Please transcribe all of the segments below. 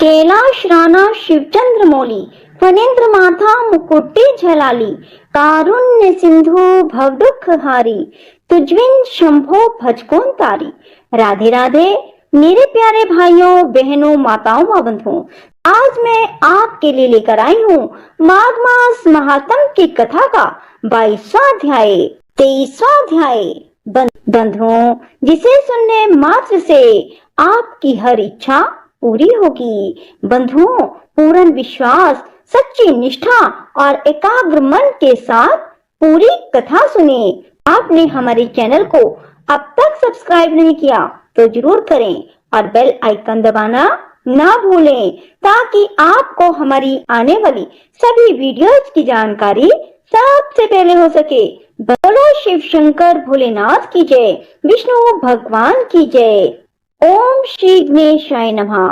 कैलाश राणा शिवचंद्र मौली, फणेन्द्र माथा मुकुट्टी झलाली, कारुण्य सिंधु भवदुख हारी, तुझविन शंभो भजकों तारी। राधे राधे मेरे प्यारे भाइयों बहनों माताओं व बंधुओं, आज मैं आपके लिए लेकर आई हूँ माघ मास महात्म की कथा का 22वां अध्याय 23वां अध्याय। बंधुओं, जिसे सुनने मात्र से आपकी हर इच्छा पूरी होगी। बंधुओं, पूर्ण विश्वास, सच्ची निष्ठा और एकाग्र मन के साथ पूरी कथा सुने। आपने हमारे चैनल को अब तक सब्सक्राइब नहीं किया तो जरूर करें और बेल आइकन दबाना ना भूलें, ताकि आपको हमारी आने वाली सभी वीडियोज की जानकारी सबसे पहले हो सके। बोलो शिव शंकर भोलेनाथ की जय, विष्णु भगवान की जय। ओम श्री गणेशाय नमः।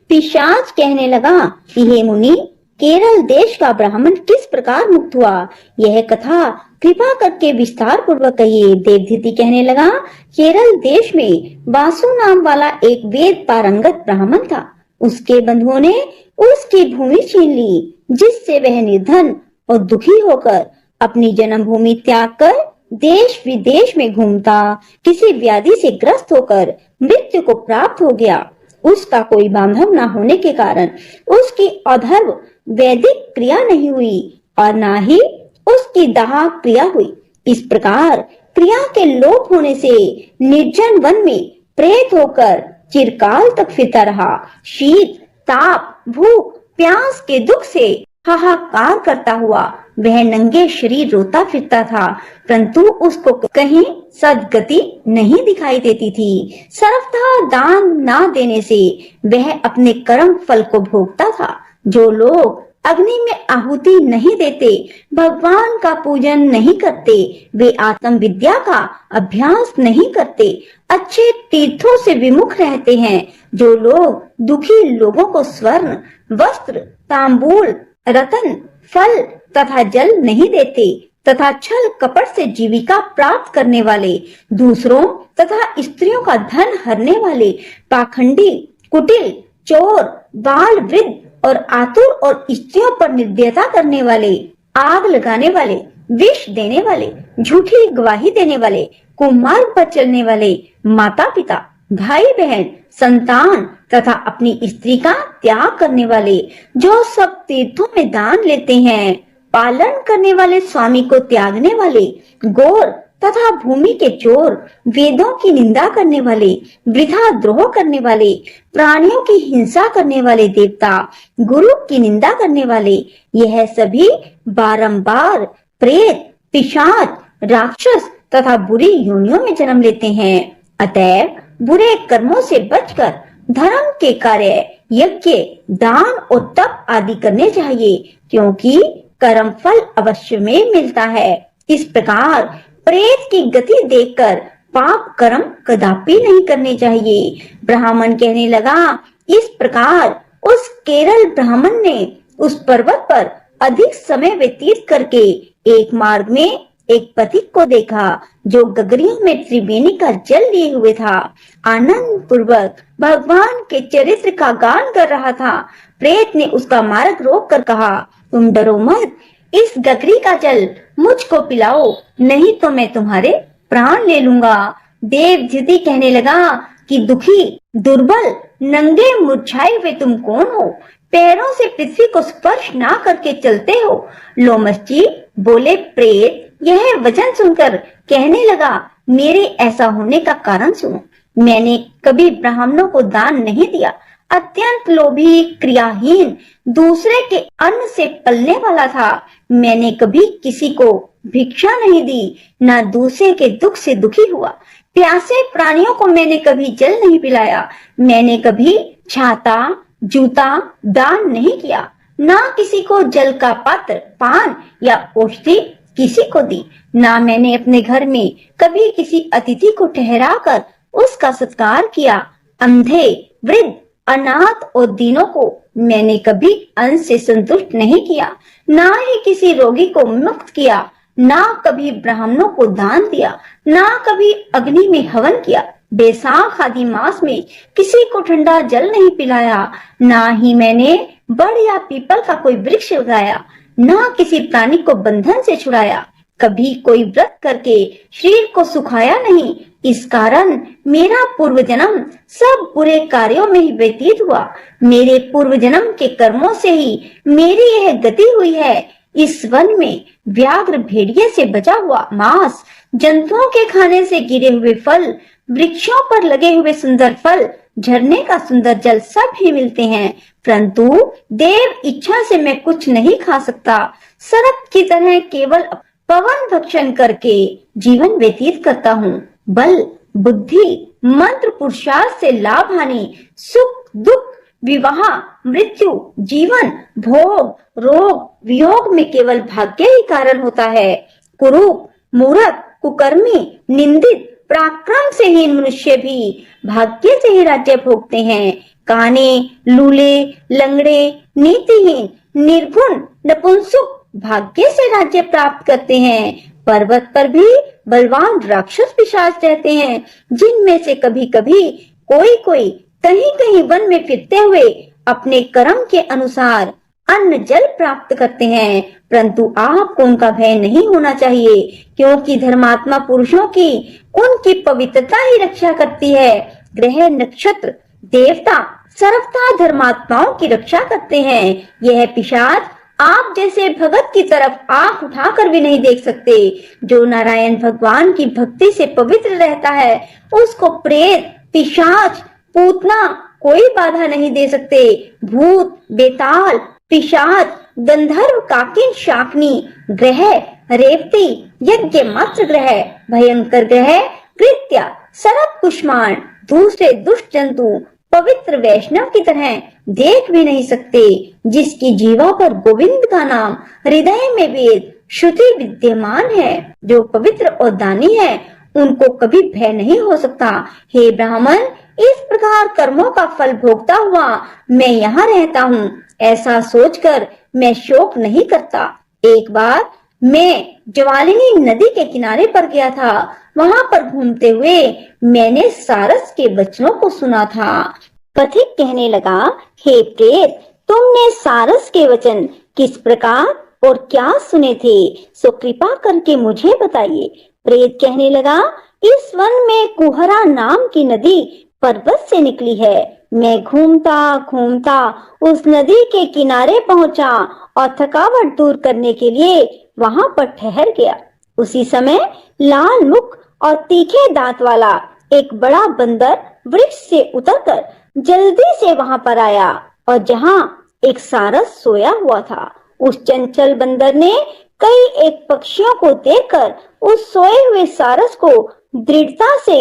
पिशाच कहने लगा कि हे मुनि, केरल देश का ब्राह्मण किस प्रकार मुक्त हुआ, यह कथा कृपा करके विस्तार पूर्वक कहिए। देवदूती कहने लगा, केरल देश में वासु नाम वाला एक वेद पारंगत ब्राह्मण था। उसके बंधुओं ने उसकी भूमि छीन ली, जिससे वह निर्धन और दुखी होकर अपनी जन्मभूमि त्याग कर देश विदेश में घूमता किसी व्याधि से ग्रस्त होकर मृत्यु को प्राप्त हो गया। उसका कोई बांधव न होने के कारण उसकी अधर्व वैदिक क्रिया नहीं हुई और न ही उसकी दाह क्रिया हुई। इस प्रकार क्रिया के लोप होने से निर्जन वन में प्रेत होकर चिरकाल तक फिरता रहा। शीत, ताप, भूख, प्यास के दुख से हाहाकार करता हुआ वह नंगे शरीर रोता फिरता था, परंतु उसको कहीं सद्गति नहीं दिखाई देती थी। सर्वथा दान ना देने से वह अपने कर्म फल को भोगता था। जो लोग अग्नि में आहुति नहीं देते, भगवान का पूजन नहीं करते, वे आत्म विद्या का अभ्यास नहीं करते, अच्छे तीर्थों से विमुख रहते हैं। जो लोग दुखी लोगों को स्वर्ण, वस्त्र, तांबूल, रतन, फल तथा जल नहीं देते तथा छल कपट से जीविका प्राप्त करने वाले, दूसरों तथा स्त्रियों का धन हरने वाले, पाखंडी, कुटिल, चोर, बाल वृद्ध और आतुर और स्त्रियों पर निर्दयता करने वाले, आग लगाने वाले, विष देने वाले, झूठी गवाही देने वाले, कुमार्ग पर चलने वाले, माता पिता, भाई बहन, संतान तथा अपनी स्त्री का त्याग करने वाले, जो सब तीर्थों में दान लेते हैं, पालन करने वाले, स्वामी को त्यागने वाले, गोर तथा भूमि के चोर, वेदों की निंदा करने वाले, वृथा द्रोह करने वाले, प्राणियों की हिंसा करने वाले, देवता गुरु की निंदा करने वाले, यह सभी बारंबार प्रेत, पिशाच, राक्षस तथा बुरी योनियों में जन्म लेते हैं। अतएव बुरे कर्मों से बचकर धर्म के कार्य, यज्ञ, दान और तप आदि करने चाहिए, क्योंकि कर्म फल अवश्य में मिलता है। इस प्रकार प्रेत की गति देखकर पाप कर्म कदापि नहीं करने चाहिए। ब्राह्मण कहने लगा, इस प्रकार उस केरल ब्राह्मण ने उस पर्वत पर अधिक समय व्यतीत करके एक मार्ग में एक पथिक को देखा, जो गगरियों में त्रिवेणी का जल लिए हुए था। आनंद पूर्वक भगवान के चरित्र का गान कर रहा था। प्रेत ने उसका मार्ग रोक कर कहा, तुम डरो मत, इस गगरी का जल मुझको पिलाओ, नहीं तो मैं तुम्हारे प्राण ले लूंगा। देवदूती कहने लगा कि दुखी, दुर्बल, नंगे मुरझाए हुए तुम कौन हो? पैरों से पृथ्वी को स्पर्श ना करके चलते हो। लोमस जी बोले, प्रेत यह वचन सुनकर कहने लगा, मेरे ऐसा होने का कारण सुनो। मैंने कभी ब्राह्मणों को दान नहीं दिया, अत्यंत लोभी, क्रियाहीन, दूसरे के अन्न से पलने वाला था। मैंने कभी किसी को भिक्षा नहीं दी, न दूसरे के दुख से दुखी हुआ। प्यासे प्राणियों को मैंने कभी जल नहीं पिलाया। मैंने कभी छाता, जूता दान नहीं किया, ना किसी को जल का पात्र, पान या औषधि किसी को दी। ना मैंने अपने घर में कभी किसी अतिथि को ठहरा कर उसका सत्कार किया। अंधे, वृद्ध, अनाथ और दीनों को मैंने कभी अन्न से संतुष्ट नहीं किया, ना ही किसी रोगी को मुक्त किया, ना कभी ब्राह्मणों को दान दिया, ना कभी अग्नि में हवन किया। बैसाख आदि मास में किसी को ठंडा जल नहीं पिलाया, ना ही मैंने बड़ या पीपल का कोई वृक्ष लगाया, ना किसी प्राणी को बंधन से छुड़ाया, कभी कोई व्रत करके शरीर को सुखाया नहीं। इस कारण मेरा पूर्व जन्म सब बुरे कार्यों में ही व्यतीत हुआ। मेरे पूर्व जन्म के कर्मों से ही मेरी यह गति हुई है। इस वन में व्याघ्र भेड़िए से बचा हुआ मांस, जंतुओं के खाने से गिरे हुए फल, वृक्षों पर लगे हुए सुंदर फल, झरने का सुंदर जल सब ही मिलते हैं, परंतु देव इच्छा से मैं कुछ नहीं खा सकता। सर्प की तरह केवल पवन भक्षण करके जीवन व्यतीत करता हूँ। बल, बुद्धि, मंत्र, पुरुषार्थ से लाभ हानि, सुख दुख, विवाह, मृत्यु, जीवन, भोग, रोग, वियोग में केवल भाग्य ही कारण होता है। कुरूप, मूर्ख, कुकर्मी, निंदित, पराक्रम से हीन मनुष्य भी भाग्य से ही राज्य भोगते हैं। काने, लूले, लंगड़े, नीतिहीन, निर्गुण, नपुंसक भाग्य से राज्य प्राप्त करते हैं। पर्वत पर भी बलवान राक्षस पिशाच रहते हैं, जिनमें से कभी कभी कोई कहीं कहीं वन में फिरते हुए अपने कर्म के अनुसार अन्न जल प्राप्त करते हैं, परंतु आपको उनका भय नहीं होना चाहिए, क्योंकि धर्मात्मा पुरुषों की उनकी पवित्रता ही रक्षा करती है। ग्रह, नक्षत्र, देवता सर्वथा धर्मात्माओं की रक्षा करते हैं। यह पिशाच आप जैसे भगत की तरफ आंख उठाकर भी नहीं देख सकते। जो नारायण भगवान की भक्ति से पवित्र रहता है, उसको प्रेत, पिशाच, पूतना कोई बाधा नहीं दे सकते। भूत, बेताल, पिशाच, गंधर्व, काकिन, शाकनी, ग्रह, रेवती, यज्ञ मात्र ग्रह, भयंकर ग्रह, कृत्या, सरप, कुष्मांड, दूसरे दुष्ट जंतु पवित्र वैष्णव की तरह देख भी नहीं सकते। जिसकी जीवा पर गोविंद का नाम, हृदय में वेद श्रुति विद्यमान है, जो पवित्र और दानी है, उनको कभी भय नहीं हो सकता। हे ब्राह्मण, इस प्रकार कर्मों का फल भोगता हुआ मैं यहाँ रहता हूँ, ऐसा सोचकर मैं शोक नहीं करता। एक बार मैं ज्वालिनी नदी के किनारे पर गया था। वहां पर घूमते हुए मैंने सारस के वचनों को सुना था। पथिक कहने लगा, हे प्रेत, तुमने सारस के वचन किस प्रकार और क्या सुने थे, सो कृपा करके मुझे बताइए। प्रेत कहने लगा, इस वन में कुहरा नाम की नदी पर्वत से निकली है। मैं घूमता घूमता उस नदी के किनारे पहुंचा और थकावट दूर करने के लिए वहां पर ठहर गया। उसी समय लाल मुख और तीखे दांत वाला एक बड़ा बंदर वृक्ष से उतरकर जल्दी से वहां पर आया, और जहां एक सारस सोया हुआ था, उस चंचल बंदर ने कई एक पक्षियों को देखकर उस सोए हुए सारस को दृढ़ता से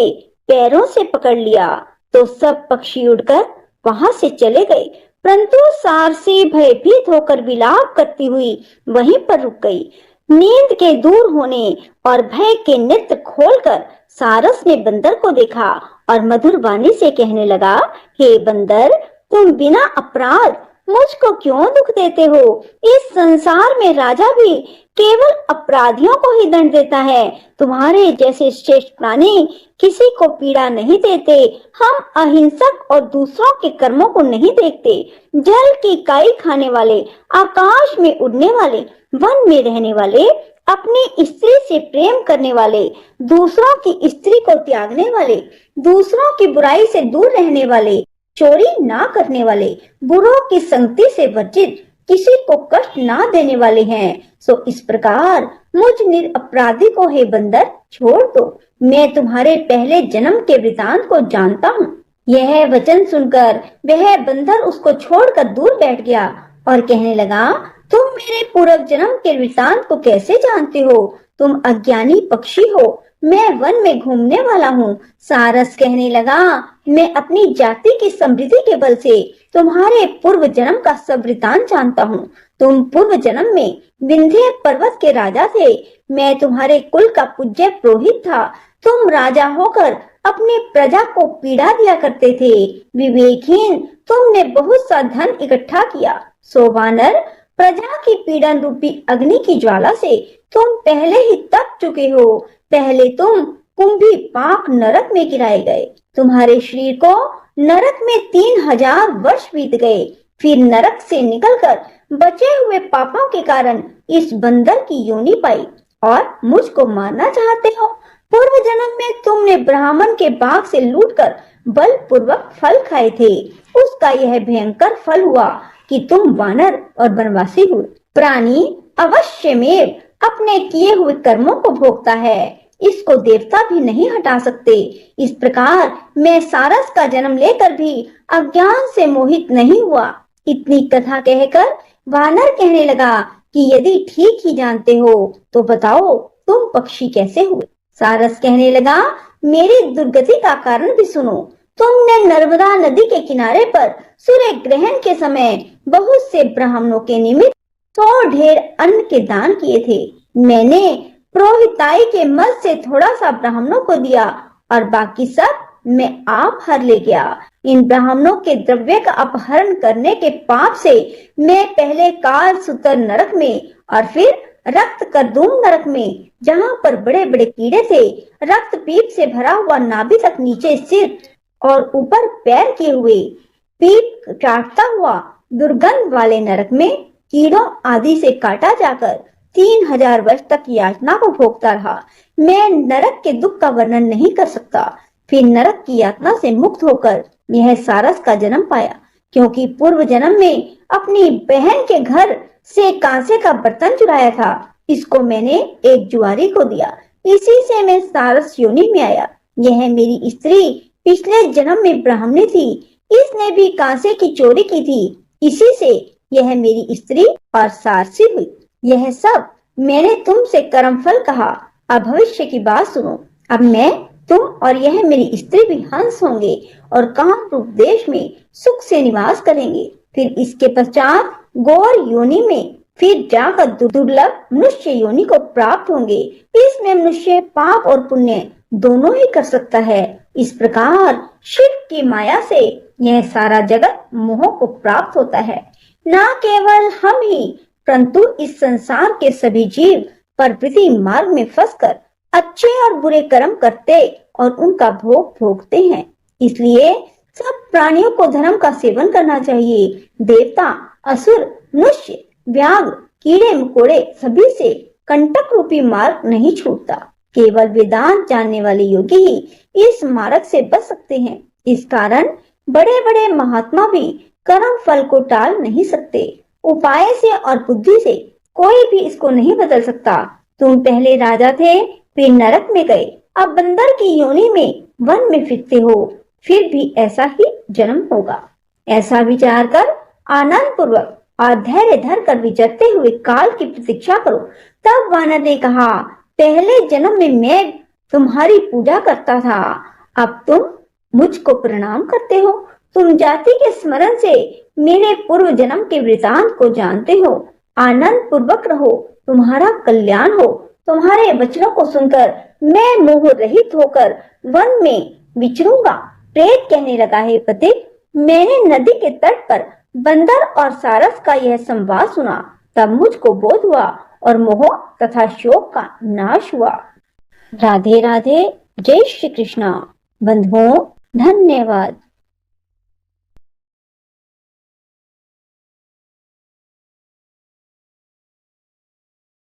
पैरों से पकड़ लिया, तो सब पक्षी उड़कर वहां से चले गए, परंतु सारसी भयभीत होकर विलाप करती हुई वहीं पर रुक गई। नींद के दूर होने और भय के नेत्र खोलकर सारस ने बंदर को देखा और मधुर वाणी से कहने लगा, हे बंदर, तुम बिना अपराध मुझको क्यों दुख देते हो? इस संसार में राजा भी केवल अपराधियों को ही दंड देता है। तुम्हारे जैसे श्रेष्ठ प्राणी किसी को पीड़ा नहीं देते। हम अहिंसक और दूसरों के कर्मों को नहीं देखते। जल की काई खाने वाले, आकाश में उड़ने वाले, वन में रहने वाले, अपनी स्त्री से प्रेम करने वाले, दूसरों की स्त्री को त्यागने वाले, दूसरों की बुराई से दूर रहने वाले, चोरी ना करने वाले, बुरों की संगति से वर्जित, किसी को कष्ट ना देने वाले हैं। सो इस प्रकार मुझ निरपराधी को हे बंदर छोड़ दो। मैं तुम्हारे पहले जन्म के वृतांत को जानता हूँ। यह वचन सुनकर वह बंदर उसको छोड़कर दूर बैठ गया और कहने लगा, तुम मेरे पूर्व जन्म के वृतांत को कैसे जानते हो? तुम अज्ञानी पक्षी हो, मैं वन में घूमने वाला हूँ। सारस कहने लगा, मैं अपनी जाति की समृद्धि के बल से तुम्हारे पूर्व जन्म का सब वृतांत जानता हूँ। तुम पूर्व जन्म में विंध्य पर्वत के राजा थे। मैं तुम्हारे कुल का पूज्य पुरोहित था। तुम राजा होकर अपनी प्रजा को पीड़ा दिया करते थे। विवेकहीन, तुमने बहुत सा धन इकट्ठा किया। सो वानर, प्रजा की पीड़न रूपी अग्नि की ज्वाला से तुम पहले ही तप चुके हो। पहले तुम कुंभी पाक नरक में गिराए गए। तुम्हारे शरीर को नरक में 3000 वर्ष बीत गए। फिर नरक से निकलकर बचे हुए पापों के कारण इस बंदर की योनि पाई और मुझको मारना चाहते हो। पूर्व जन्म में तुमने ब्राह्मण के बाग से लूटकर बलपूर्वक फल खाए थे। उसका यह भयंकर फल हुआ कि तुम वानर और वनवासी हुए। प्राणी अवश्य में अपने किए हुए कर्मों को भोगता है, इसको देवता भी नहीं हटा सकते। इस प्रकार मैं सारस का जन्म लेकर भी अज्ञान से मोहित नहीं हुआ। इतनी कथा कहकर वानर कहने लगा कि यदि ठीक ही जानते हो तो बताओ तुम पक्षी कैसे हुए। सारस कहने लगा, मेरी दुर्गति का कारण भी सुनो। तुमने नर्मदा नदी के किनारे पर सूर्य ग्रहण के समय बहुत से ब्राह्मणों के निमित्त 100 ढेर अन्न के दान किए थे। मैंने पुरोहिताई के मल से थोड़ा सा ब्राह्मणों को दिया और बाकी सब मैं आप हर ले गया। इन ब्राह्मणों के द्रव्य का अपहरण करने के पाप से मैं पहले काल सूत्र नरक में और फिर रक्त करदूम नरक में, जहाँ पर बड़े बड़े कीड़े थे, रक्त पीप से भरा हुआ नाभि तक नीचे सिर और ऊपर पैर किए हुए, पीप काटता हुआ दुर्गंध वाले नरक में कीड़ों आदि से काटा जाकर 3000 वर्ष तक यातना को भोगता रहा। मैं नरक के दुख का वर्णन नहीं कर सकता। फिर नरक की यातना से मुक्त होकर यह सारस का जन्म पाया, क्योंकि पूर्व जन्म में अपनी बहन के घर से कांसे का बर्तन चुराया था। इसको मैंने एक जुआरी को दिया, इसी से मैं सारस योनि में आया। यह मेरी स्त्री पिछले जन्म में ब्राह्मणी थी, इसने भी कांसे की चोरी की थी, इसी से यह मेरी स्त्री और सारसी हुई। यह सब मैंने तुमसे कर्मफल कहा। अब भविष्य की बात सुनो। अब मैं, तुम और यह मेरी स्त्री भी हंस होंगे और काम रूप देश में सुख से निवास करेंगे। फिर इसके पश्चात गौर योनि में फिर जाकर दुर्लभ मनुष्य योनि को प्राप्त होंगे। इसमें मनुष्य पाप और पुण्य दोनों ही कर सकता है। इस प्रकार शिव की माया से यह सारा जगत मोह को प्राप्त होता है। न केवल हम ही, परंतु इस संसार के सभी जीव प्रवृत्ति मार्ग में फंसकर अच्छे और बुरे कर्म करते और उनका भोग भोगते हैं। इसलिए सब प्राणियों को धर्म का सेवन करना चाहिए। देवता, असुर, मनुष्य, व्याघ्र, कीड़े मकोड़े सभी से कंटक रूपी मार्ग नहीं छूटता। केवल वेदांत जानने वाले योगी ही इस मार्ग से बच सकते हैं। इस कारण बड़े बड़े महात्मा भी कर्म फल को टाल नहीं सकते। उपाय से और बुद्धि से कोई भी इसको नहीं बदल सकता। तुम पहले राजा थे, फिर नरक में गए, अब बंदर की योनि में वन में फिरते हो, फिर भी ऐसा ही जन्म होगा। ऐसा विचार कर आनंद पूर्वक और धैर्य धर कर विचरते हुए काल की प्रतीक्षा करो। तब वानर ने कहा, पहले जन्म में मैं तुम्हारी पूजा करता था, अब तुम मुझको प्रणाम करते हो। तुम जाति के स्मरण से मेरे पूर्व जन्म के वृतांत को जानते हो। आनंद पूर्वक रहो, तुम्हारा कल्याण हो। तुम्हारे वचनों को सुनकर मैं मोह रहित होकर वन में विचरूंगा। प्रेत कहने लगा, हे पति, मैंने नदी के तट पर बंदर और सारस का यह संवाद सुना, तब मुझको बोध हुआ और मोह तथा शोक का नाश हुआ। राधे राधे। जय श्री कृष्णा। बंधुओं, धन्यवाद।